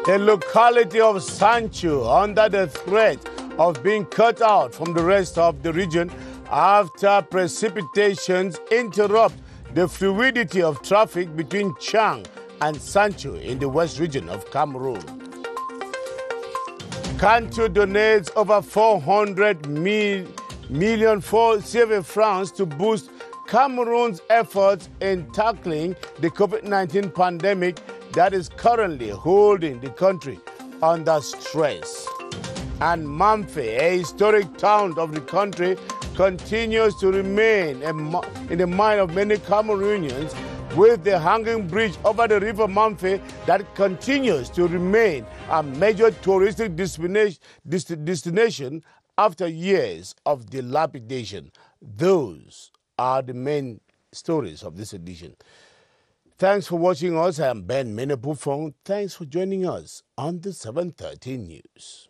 The locality of SANTCHOU under the threat of being cut out from the rest of the region after precipitations interrupt the fluidity of traffic between Chang and SANTCHOU in the west region of Cameroon. CRTV donates over 400 million CFA francs to boost Cameroon's efforts in tackling the COVID-19 pandemic that is currently holding the country under stress. And Mamfe, a historic town of the country, continues to remain in the mind of many Cameroonians, with the hanging bridge over the river Mamfe that continues to remain a major touristic destination after years of dilapidation. Those are the main stories of this edition. Thanks for watching us. I am Ben Menepufong. Thanks for joining us on the 7:30 News.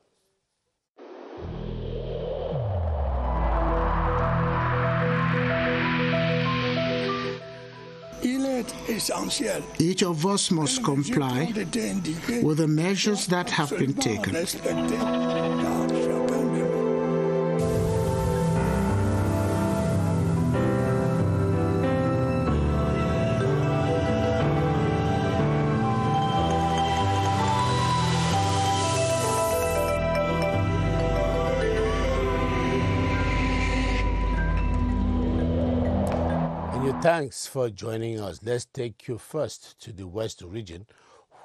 Each of us must comply with the measures that have been taken. Thanks for joining us. Let's take you first to the West region,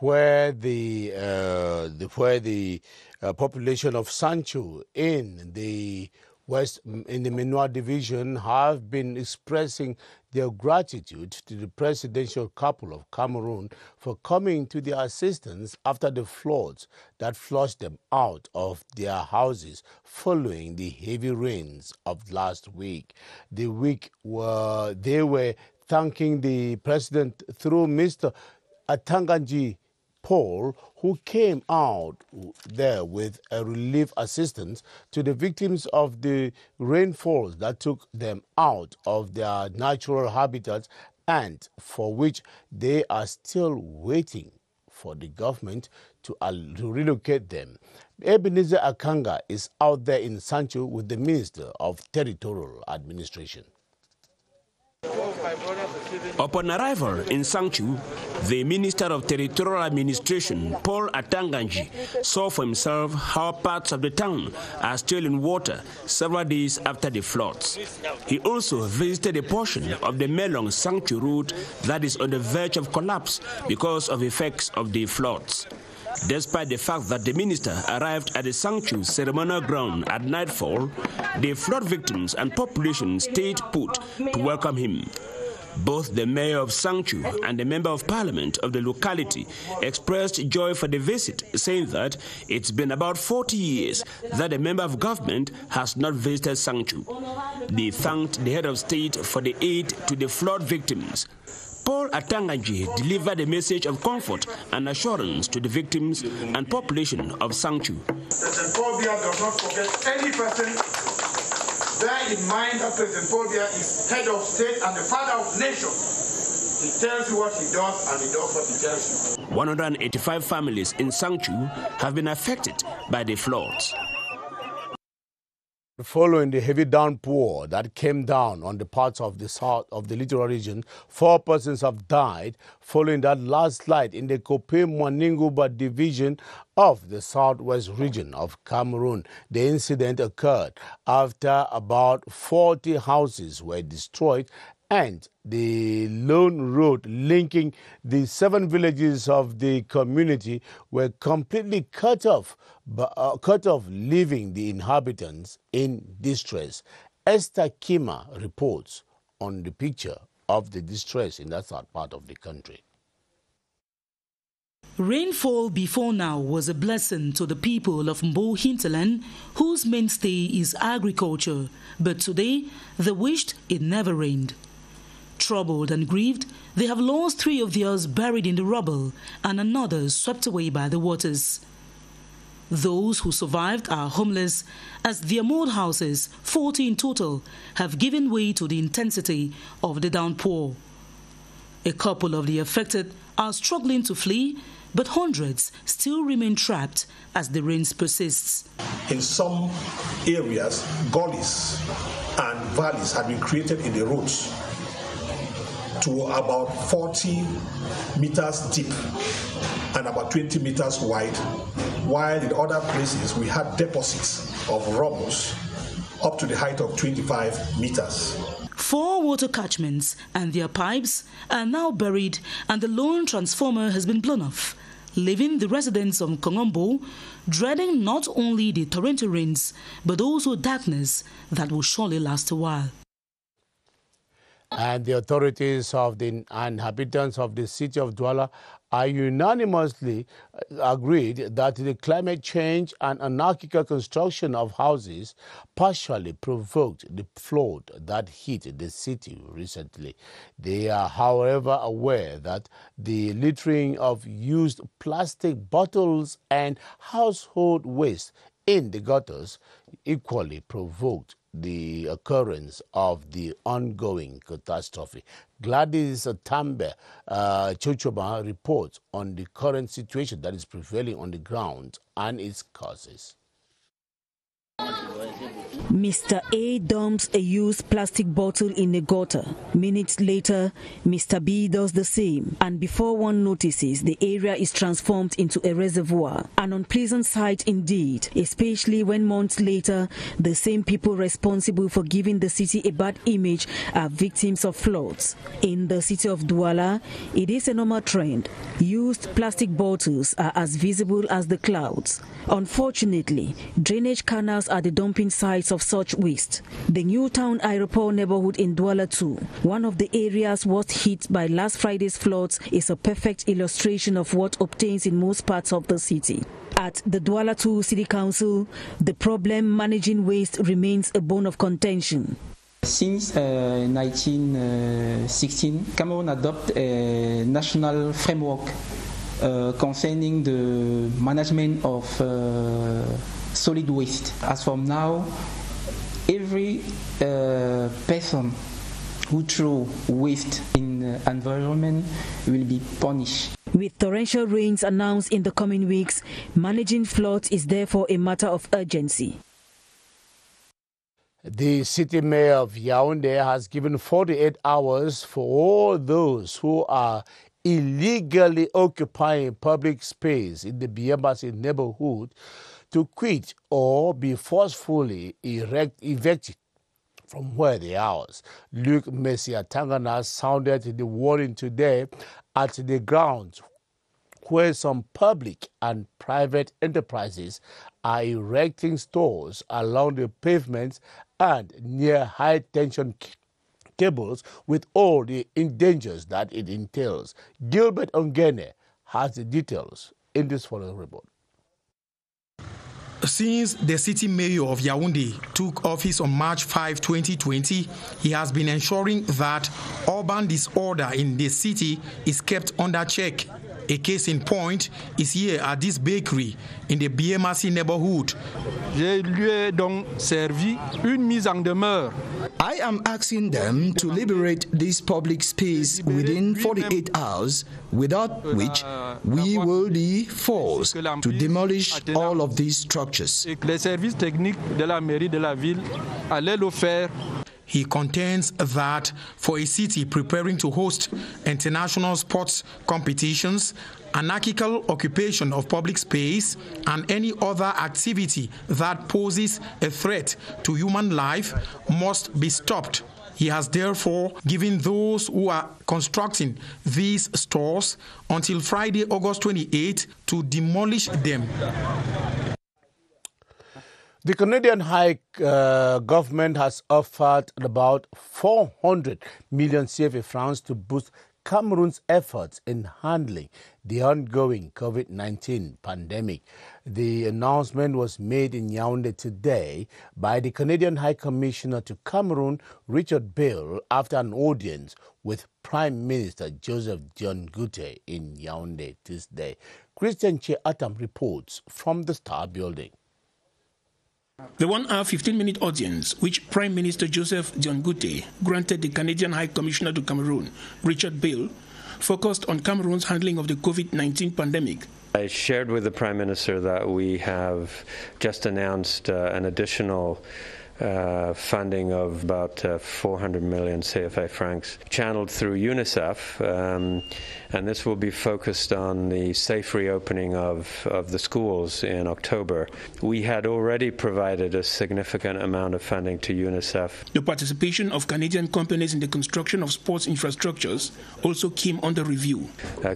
where the population of SANTCHOU in the West, in the Menoir division, have been expressing their gratitude to the presidential couple of Cameroon for coming to their assistance after the floods that flushed them out of their houses following the heavy rains of last week. They were thanking the president through Mr. Atanganji Paul, who came out there with a relief assistance to the victims of the rainfalls that took them out of their natural habitats, and for which they are still waiting for the government to relocate them. Ebenezer Akanga is out there in SANTCHOU with the Minister of Territorial Administration. Upon arrival in SANTCHOU, the Minister of Territorial Administration, Paul Atanganji, saw for himself how parts of the town are still in water several days after the floods. He also visited a portion of the Melong SANTCHOU route that is on the verge of collapse because of effects of the floods. Despite the fact that the minister arrived at the SANTCHOU ceremonial ground at nightfall, the flood victims and population stayed put to welcome him. Both the mayor of SANTCHOU and the member of parliament of the locality expressed joy for the visit, saying that it's been about 40 years that the member of government has not visited SANTCHOU. They thanked the head of state for the aid to the flood victims. Paul Atanganji delivered a message of comfort and assurance to the victims and population of SANTCHOU. President Paul Biya does not forget any person. Bear in mind that President Paul Biya is head of state and the father of nations. He tells you what he does and he does what he tells you. 185 families in SANTCHOU have been affected by the floods. Following the heavy downpour that came down on the parts of the south of the littoral region, 4 persons have died following that landslide in the Kope-Mwaninguba division of the southwest region of Cameroon. The incident occurred after about 40 houses were destroyed and the lone road linking the 7 villages of the community were completely cut off, leaving the inhabitants in distress. Esther Kima reports on the picture of the distress in that south part of the country. Rainfall before now was a blessing to the people of Mbo hinterland, whose mainstay is agriculture, but today they wished it never rained. Troubled and grieved, they have lost 3 of theirs buried in the rubble and another swept away by the waters. Those who survived are homeless, as their mud houses, 40 in total, have given way to the intensity of the downpour. A couple of the affected are struggling to flee, but hundreds still remain trapped as the rains persists. In some areas, gullies and valleys have been created in the roads to about 40 meters deep and about 20 meters wide, while in other places we had deposits of rubbles up to the height of 25 meters. 4 water catchments and their pipes are now buried, and the lone transformer has been blown off, leaving the residents of Kongombo dreading not only the torrential rains, but also darkness that will surely last a while. And the authorities of the inhabitants of the city of Douala are unanimously agreed that the climate change and anarchical construction of houses partially provoked the flood that hit the city recently. They are, however, aware that the littering of used plastic bottles and household waste in the gutters equally provoked the occurrence of the ongoing catastrophe. Gladys Tambe Chochoba reports on the current situation that is prevailing on the ground and its causes. Mr. A dumps a used plastic bottle in a gutter. Minutes later, Mr. B does the same, and before one notices, the area is transformed into a reservoir. An unpleasant sight indeed, especially when months later, the same people responsible for giving the city a bad image are victims of floods. In the city of Douala, it is a normal trend. Used plastic bottles are as visible as the clouds. Unfortunately, drainage canals are the dumping sites of such waste. The Newtown Aeroport neighborhood in Douala 2, one of the areas worst hit by last Friday's floods, is a perfect illustration of what obtains in most parts of the city. At the Douala 2 City Council, the problem managing waste remains a bone of contention. Since 1916, Cameroon adopted a national framework concerning the management of solid waste. As from now, every person who throws waste in the environment will be punished. With torrential rains announced in the coming weeks, managing floods is therefore a matter of urgency. The city mayor of Yaoundé has given 48 hours for all those who are illegally occupying public space in the Biembasi neighborhood to quit or be forcefully evicted from where they are. Luke Messia Tangana sounded the warning today at the grounds where some public and private enterprises are erecting stores along the pavements and near high-tension cables with all the dangers that it entails. Gilbert Ongene has the details in this following report. Since the city mayor of Yaoundé took office on March 5, 2020, he has been ensuring that urban disorder in the city is kept under check. A case in point is here at this bakery in the Biembasi neighborhood. Je lui ai donc servi une mise en demeure. I am asking them to liberate this public space within 48 hours, without which we will be forced to demolish all of these structures. Les services techniques de la mairie de la ville allaient le faire. He contends that for a city preparing to host international sports competitions, anarchical occupation of public space and any other activity that poses a threat to human life must be stopped. He has therefore given those who are constructing these stores until Friday, August 28, to demolish them. The Canadian High Government has offered about 400 million CFA francs to boost Cameroon's efforts in handling the ongoing COVID-19 pandemic. The announcement was made in Yaoundé today by the Canadian High Commissioner to Cameroon, Richard Bale, after an audience with Prime Minister Joseph John Gute in Yaoundé Tuesday. Christian Che Atam reports from the Star Building. The 1-hour, 15-minute audience, which Prime Minister Joseph John Gute granted the Canadian High Commissioner to Cameroon, Richard Bale, focused on Cameroon's handling of the COVID-19 pandemic. I shared with the Prime Minister that we have just announced an additional funding of about 400 million CFA francs channeled through UNICEF, and this will be focused on the safe reopening of the schools in October. We had already provided a significant amount of funding to UNICEF. The participation of Canadian companies in the construction of sports infrastructures also came under review.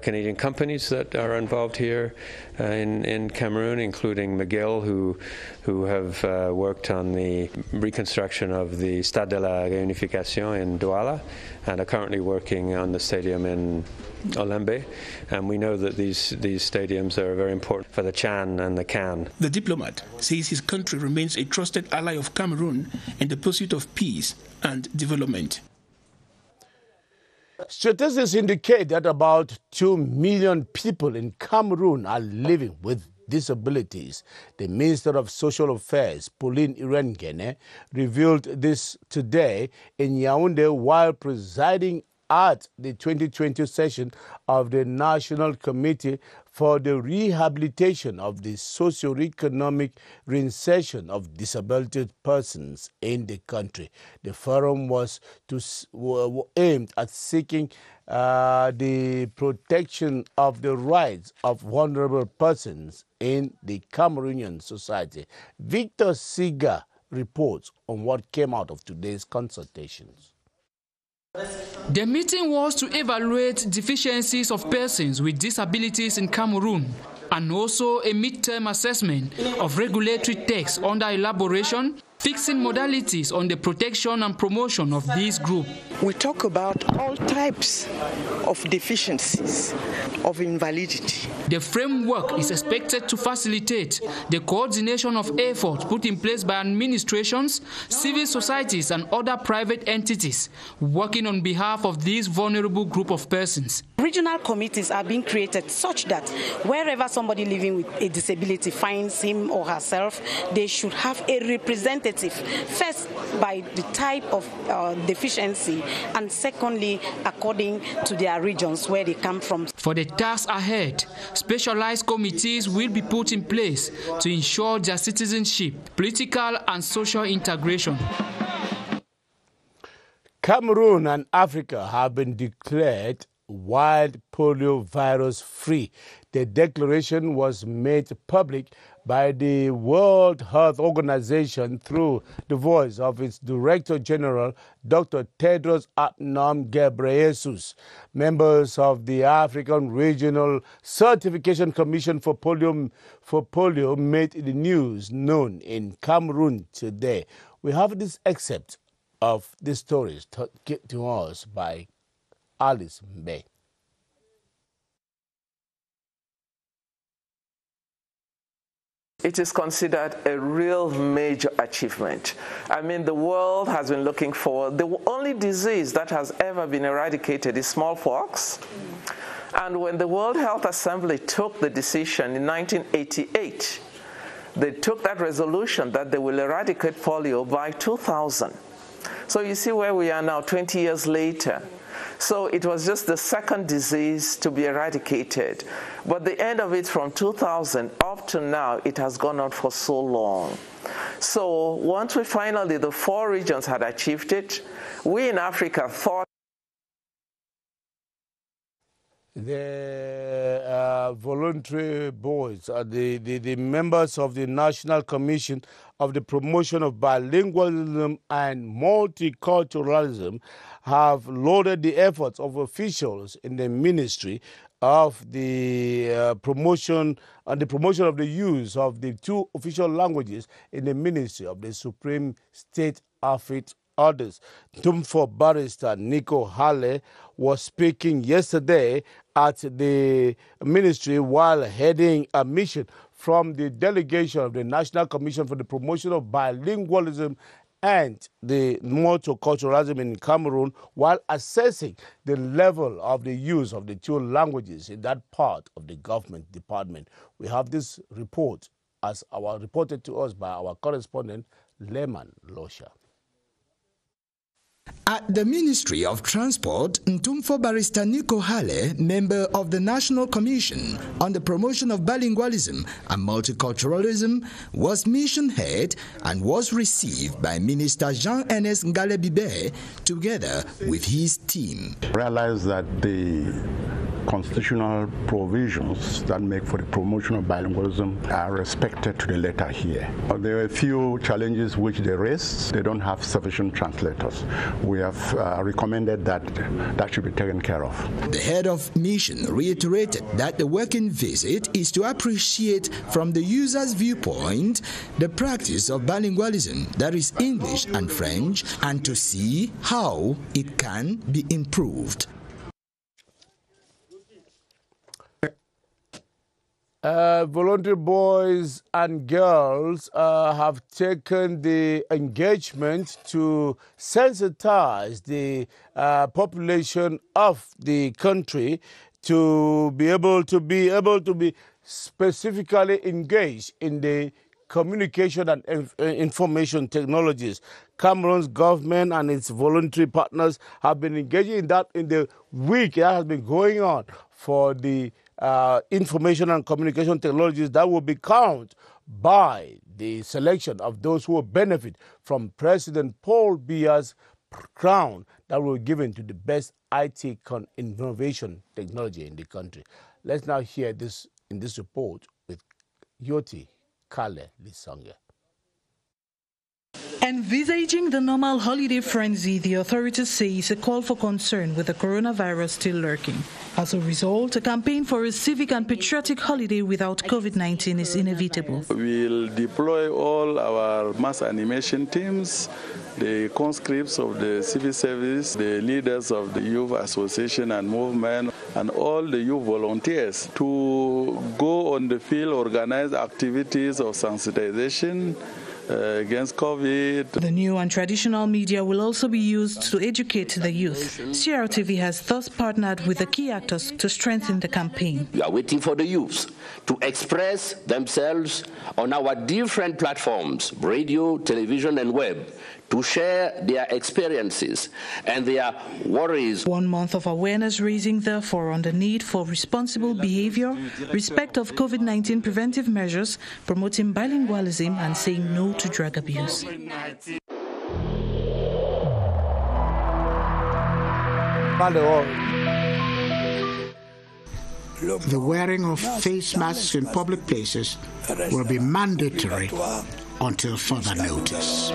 Canadian companies that are involved here in Cameroon, including McGill, who have worked on the reconstruction of the Stade de la Réunification in Douala and are currently working on the stadium in Olembe, and we know that these stadiums are very important for the Chan and the Can. The diplomat says his country remains a trusted ally of Cameroon in the pursuit of peace and development. Statistics indicate that about 2 million people in Cameroon are living with disabilities. The Minister of Social Affairs, Pauline Irengene, revealed this today in Yaoundé while presiding at the 2020 session of the National Committee for the Rehabilitation of the Socio-Economic Reinsertion of Disabled Persons in the country. The forum was aimed at seeking the protection of the rights of vulnerable persons in the Cameroonian society. Victor Siga reports on what came out of today's consultations. The meeting was to evaluate deficiencies of persons with disabilities in Cameroon and also a mid-term assessment of regulatory texts under elaboration, fixing modalities on the protection and promotion of this group. We talk about all types of deficiencies, of invalidity. The framework is expected to facilitate the coordination of efforts put in place by administrations, civil societies and other private entities working on behalf of this vulnerable group of persons. Regional committees are being created such that wherever somebody living with a disability finds him or herself, they should have a representative, first by the type of deficiency, and secondly according to their regions where they come from. For the task ahead, specialized committees will be put in place to ensure their citizenship, political and social integration. Cameroon and Africa have been declared wild polio virus free. The declaration was made public by the World Health Organization through the voice of its Director General, Dr. Tedros Adhanom Ghebreyesus. Members of the African Regional Certification Commission for polio made the news known in Cameroon today. We have this excerpt of the stories to us by Alice Mbe. It is considered a real major achievement. I mean, the world has been looking for, the only disease that has ever been eradicated is smallpox. And when the World Health Assembly took the decision in 1988, they took that resolution that they will eradicate polio by 2000. So you see where we are now, 20 years later. So it was just the second disease to be eradicated. But the end of it from 2000 up to now, it has gone on for so long. So once we finally, the 4 regions had achieved it, we in Africa thought the voluntary boards, the members of the National Commission of the Promotion of Bilingualism and Multiculturalism have lauded the efforts of officials in the Ministry of the promotion of the use of the 2 official languages in the Ministry of the Supreme State Affairs. Others. Tumfo Barrister Nico Halle was speaking yesterday at the ministry while heading a mission from the delegation of the National Commission for the Promotion of Bilingualism and the Multiculturalism in Cameroon while assessing the level of the use of the 2 languages in that part of the government department. We have this report as reported to us by our correspondent, Lehman Losha. At the Ministry of Transport, Ntumfo Barrister Nico Hale, member of the National Commission on the Promotion of Bilingualism and Multiculturalism, was mission head and was received by Minister Jean-Ernest Ngale-Bibe together with his team. Realize that the constitutional provisions that make for the promotion of bilingualism are respected to the letter here. There are a few challenges which they raise. They don't have sufficient translators. We have recommended that that should be taken care of. The head of mission reiterated that the working visit is to appreciate from the user's viewpoint the practice of bilingualism, that is English and French, and to see how it can be improved. Voluntary boys and girls have taken the engagement to sensitize the population of the country to be able to be specifically engaged in the communication and information technologies. Cameroon's government and its voluntary partners have been engaging in that in the week that has been going on for the information and communication technologies that will be counted by the selection of those who will benefit from President Paul Biya's crown that will be given to the best IT innovation technology in the country. Let's now hear this in this report with Yoti Kale Lisanga. Envisaging the normal holiday frenzy, the authorities say is a call for concern with the coronavirus still lurking. As a result, a campaign for a civic and patriotic holiday without COVID-19 is inevitable. We'll deploy all our mass animation teams, the conscripts of the civil service, the leaders of the youth association and movement, and all the youth volunteers to go on the field, organize activities of sensitization against COVID. The new and traditional media will also be used to educate the youth. CRTV has thus partnered with the key actors to strengthen the campaign. We are waiting for the youth to express themselves on our different platforms, radio, television, and web, to share their experiences and their worries. 1 month of awareness raising, therefore, on the need for responsible behavior, respect of COVID-19 preventive measures, promoting bilingualism, and saying no to drug abuse. The wearing of face masks in public places will be mandatory until further notice.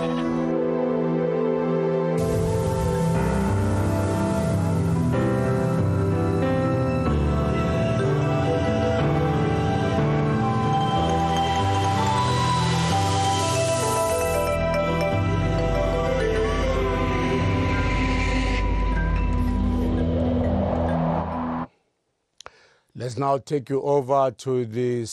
Let's now take you over to the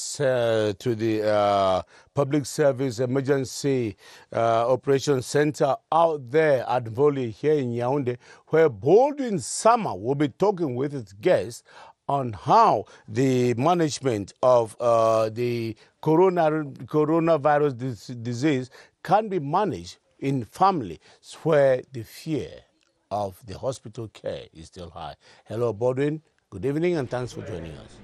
Public Service Emergency Operations Center out there at Voli here in Yaoundé, where Baldwin Sama will be talking with its guests on how the management of the coronavirus disease can be managed in families where the fear of the hospital care is still high. Hello, Baldwin. Good evening and thanks for joining us.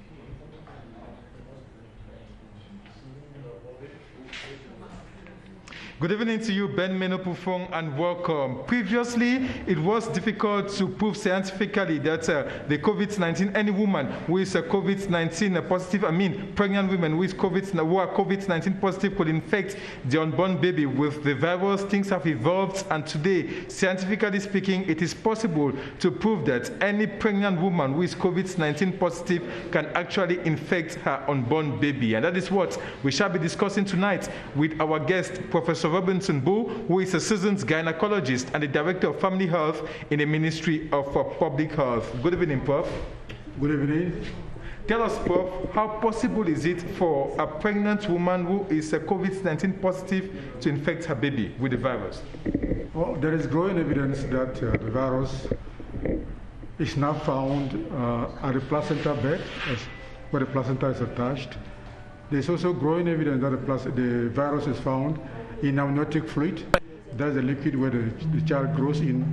Good evening to you, Ben Menopufong, and welcome. Previously, it was difficult to prove scientifically that the COVID-19, any woman who is COVID-19 positive, pregnant women who are COVID-19 positive could infect the unborn baby with the virus. Things have evolved, and today, scientifically speaking, it is possible to prove that any pregnant woman who is COVID-19 positive can actually infect her unborn baby. And that is what we shall be discussing tonight with our guest, Professor Robinson Boo, who is a seasoned gynecologist and the Director of Family Health in the Ministry of Public Health. Good evening, Prof. Good evening. Tell us, Prof, how possible is it for a pregnant woman who is COVID-19 positive to infect her baby with the virus? Well, there is growing evidence that the virus is now found at the placenta bed, where the placenta is attached. There's also growing evidence that the virus is found in amniotic fluid. That's the liquid where the child grows in.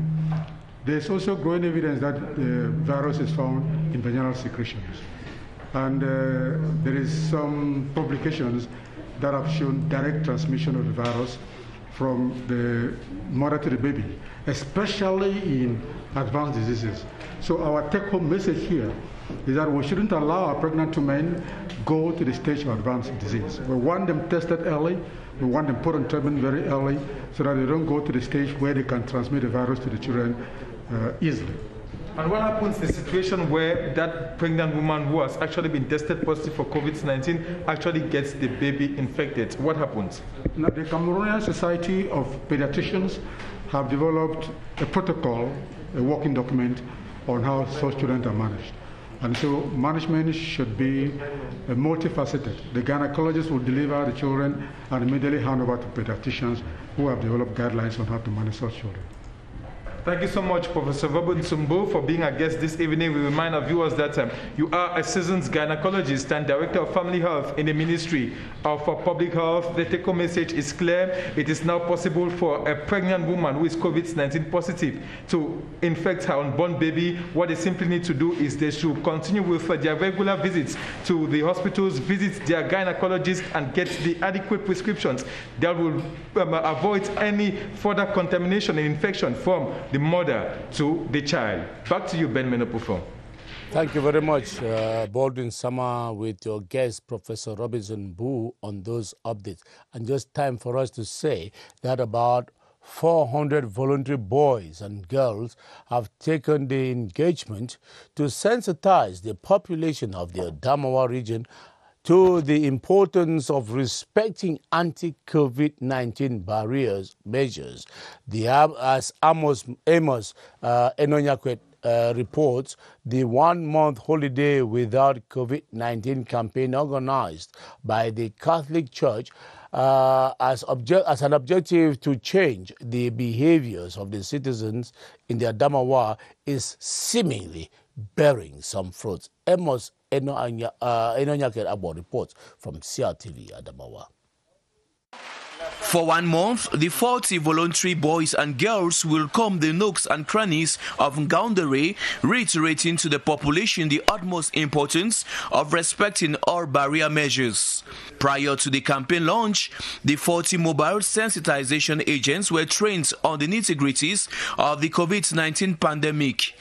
There's also growing evidence that the virus is found in vaginal secretions. And there is some publications that have shown direct transmission of the virus from the mother to the baby, especially in advanced diseases. So our take-home message here is that we shouldn't allow our pregnant women go to the stage of advanced disease. We want them tested early. We want them put on treatment very early so that they don't go to the stage where they can transmit the virus to the children easily. And what happens in a situation where that pregnant woman who has actually been tested positive for COVID-19 actually gets the baby infected? What happens? Now, the Cameroonian Society of Pediatricians have developed a protocol, a working document on how such children are managed. And so management should be multifaceted. The gynecologist will deliver the children and immediately hand over to pediatricians who have developed guidelines on how to manage such children. Thank you so much, Professor Robert Nsumbu, for being our guest this evening. We remind our viewers that you are a seasoned gynecologist and Director of Family Health in the Ministry of Public Health. The take-home message is clear. It is now possible for a pregnant woman who is COVID-19 positive to infect her unborn baby. What they simply need to do is they should continue with their regular visits to the hospitals, visit their gynecologist, and get the adequate prescriptions that will avoid any further contamination and infection from the mother to the child. Back to you, Ben Menopufo. Thank you very much, Baldwin Sama, with your guest, Professor Robinson Boo, on those updates. And just time for us to say that about 400 voluntary boys and girls have taken the engagement to sensitize the population of the Adamawa region to the importance of respecting anti-COVID-19 barriers measures. As Amos Enonyakwet reports, the one-month holiday without COVID-19 campaign organized by the Catholic Church as an objective to change the behaviors of the citizens in the Adamawa is seemingly bearing some fruits. Amos Enonyakwet Abo reports from CRTV Adamawa. For 1 month, the 40 voluntary boys and girls will comb the nooks and crannies of Ngaoundéré, reiterating to the population the utmost importance of respecting all barrier measures. Prior to the campaign launch, the 40 mobile sensitization agents were trained on the nitty-gritties of the COVID-19 pandemic,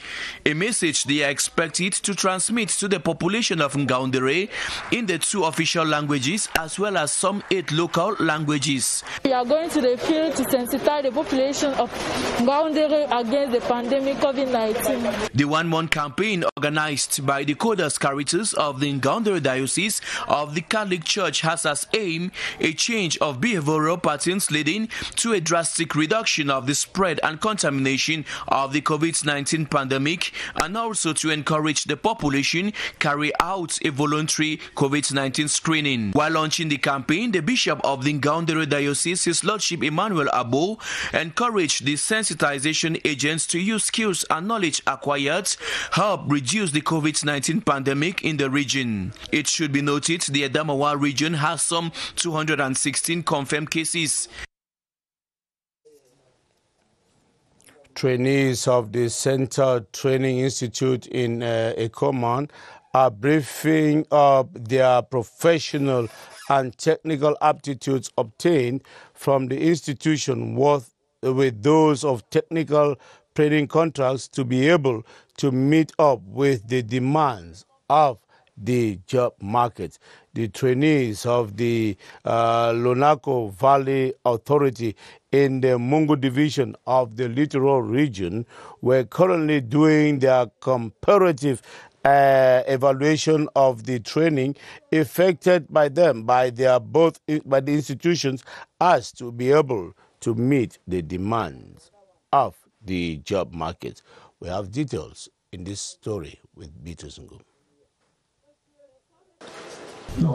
a message they are expected to transmit to the population of Ngaoundéré in the 2 official languages as well as some 8 local languages. We are going to the field to sensitize the population of Ngaoundéré against the pandemic COVID-19. The 1-month campaign organized by the Codas Caritas of the Ngaoundéré Diocese of the Catholic Church has as aim a change of behavioral patterns leading to a drastic reduction of the spread and contamination of the COVID-19 pandemic, and also to encourage the population carry out a voluntary COVID-19 screening. While launching the campaign, the Bishop of the Ngaoundéré Diocese, His Lordship Emmanuel Abo, encouraged the sensitization agents to use skills and knowledge acquired help reduce the COVID-19 pandemic in the region. It should be noted the Adamawa region has some 216 confirmed cases. Trainees of the Center Training Institute in Ekoman are briefing up their professional and technical aptitudes obtained from the institution with those of technical training contracts to be able to meet up with the demands of the job market. The trainees of the Lonako Valley Authority in the Mungu division of the Littoral region were currently doing their comparative evaluation of the training effected by them by the institutions as to be able to meet the demands of the job market. We have details in this story with Beatrice Ngum.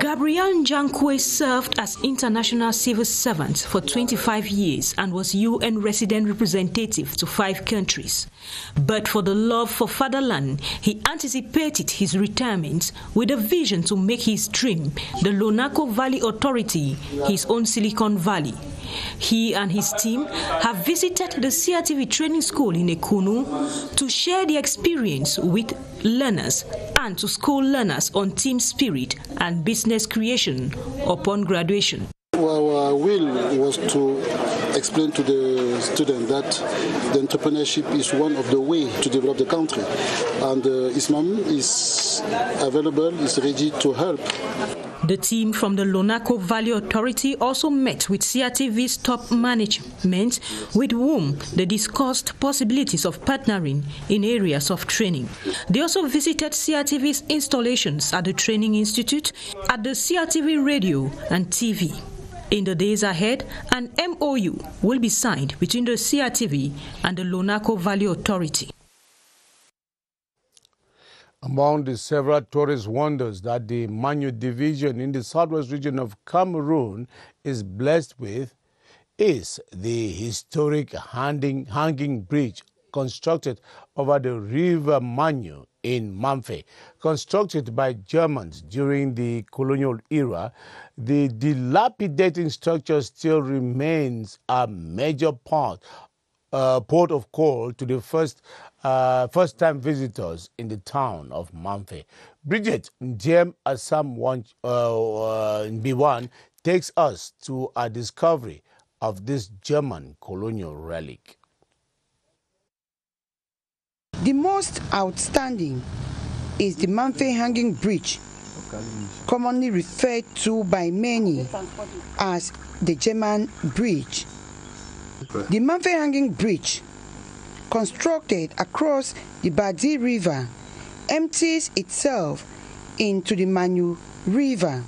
Gabriel Njankwe served as international civil servant for 25 years and was UN resident representative to 5 countries. But for the love for fatherland, he anticipated his retirement with a vision to make his dream, the Lonako Valley Authority, his own Silicon Valley. He and his team have visited the CRTV training school in Ekunu to share the experience with learners and to school learners on team spirit and business creation upon graduation. Our will was to explain to the student that the entrepreneurship is one of the ways to develop the country, and Islam is available, is ready to help. The team from the Lonaco Valley Authority also met with CRTV's top management, with whom they discussed possibilities of partnering in areas of training. They also visited CRTV's installations at the Training Institute, at the CRTV radio and TV. In the days ahead, an MOU will be signed between the CRTV and the Lonaco Valley Authority. Among the several tourist wonders that the Manyu division in the southwest region of Cameroon is blessed with is the historic hanging bridge constructed over the river Manyu in Mamfe. Constructed by Germans during the colonial era, the dilapidating structure still remains a major port of call to the first-time visitors in the town of Mamfe. Bridget Njem Assam B1 takes us to a discovery of this German colonial relic. The most outstanding is the Mamfe Hanging Bridge, commonly referred to by many as the German Bridge. The Mamfe Hanging Bridge, constructed across the Badi River, empties itself into the Manyu River,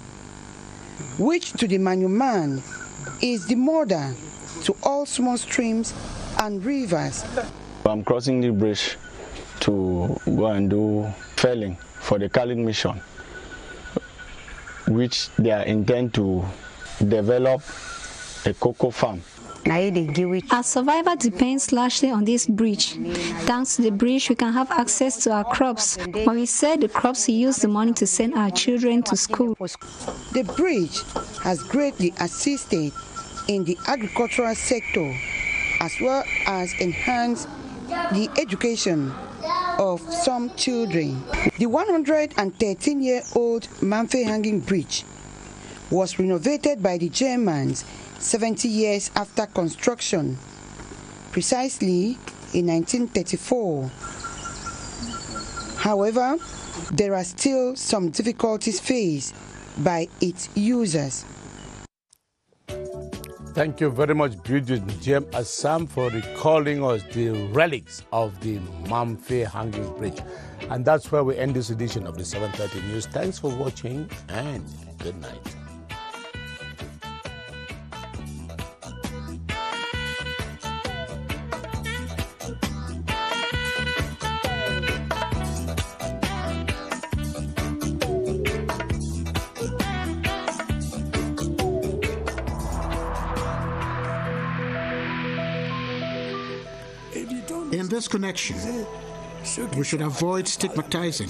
which to the Manyu man is the mother to all small streams and rivers. I'm crossing the bridge to go and do felling for the Catholic mission, which they are intent to develop a cocoa farm. Our survival depends largely on this bridge. Thanks to the bridge, we can have access to our crops. When we sell the crops, we use the money to send our children to school. The bridge has greatly assisted in the agricultural sector, as well as enhanced the education of some children. The 113-year-old Mamfe Hanging Bridge was renovated by the Germans 70 years after construction, precisely in 1934. However, there are still some difficulties faced by its users. Thank you very much, Bridget Njem Assam, for recalling us the relics of the Mamfe Hanging Bridge. And that's where we end this edition of the 7:30 News. Thanks for watching and good night. In this connection, we should avoid stigmatizing.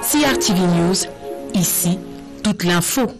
CRTV News, ici, toute l'info.